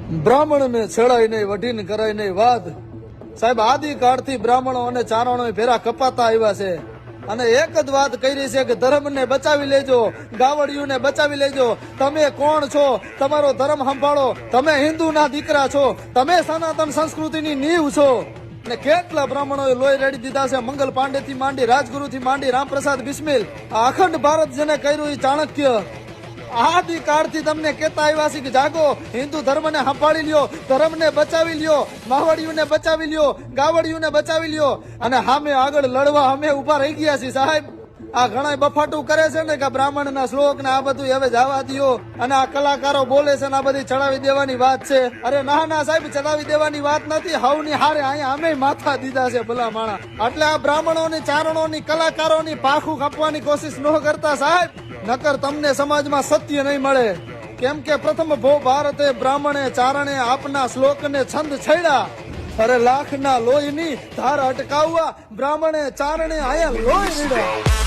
બ્રાહ્મણ ને છેડાઈ નહીં, વઢીને કરાય નહીં વાત. સાહેબ, આદિકાળથી બ્રાહ્મણો અને ચારણો ભેરા કપાતા આવ્યા છે અને એક જ વાત કરી છે કે ધર્મને બચાવી લેજો, ગાવડિયુંને બચાવી લેજો. તમે કોણ છો? તમારો ધર્મ સંભાળો. તમે હિન્દુના દીકરા છો, તમે સનાતન સંસ્કૃતિની નીવ છો. અને કેટલા બ્રાહ્મણોએ લોહી રેડી દીધા છે. મંગલ પાંડે થી માંડી, રાજગુરુ થી માંડી, રામપ્રસાદ બિસ્મિલ, આ અખંડ ભારત જેને કર્યું એ ચાણક્ય. આદિકાળથી તમને કહેતા આવ્યા છે કે જાગો, હિન્દુ ધર્મને સંભાળી લ્યો, ધર્મને બચાવી લ્યો, માવડિયુંને બચાવી લ્યો, ગાવડિયુંને બચાવી લ્યો. અને સામે આગળ લડવા અમે ઉભા રહી ગયા છીએ. સાહેબ, આ ઘણા બફાટું કરે છે ને કે બ્રાહ્મણના શ્લોક ને આ બધું હવે જવા દો, અને આ કલાકારો બોલે છે ને આ બધી ચડાવી દેવાની વાત છે. અરે ના ના સાહેબ, ચડાવી દેવાની વાત નથી. હવની હારે અહીંયા અમે માથા દીધા છે ભલા માણા. એટલે આ બ્રાહ્મણોની, ચારણોની, કલાકારોની પાખું કાપવાની કોશિશ ન કરતા સાહેબ, નકર તમને સમાજમાં સત્ય નહીં મળે. કેમ કે પ્રથમ ભો ભારતે બ્રાહ્મણે ચારણે આપના શ્લોકને છંદ છેડ્યા. અરે લાખના લોહીની ધાર અટકાવવા બ્રાહ્મણે ચારણે આયા લોહી રેડ્યા.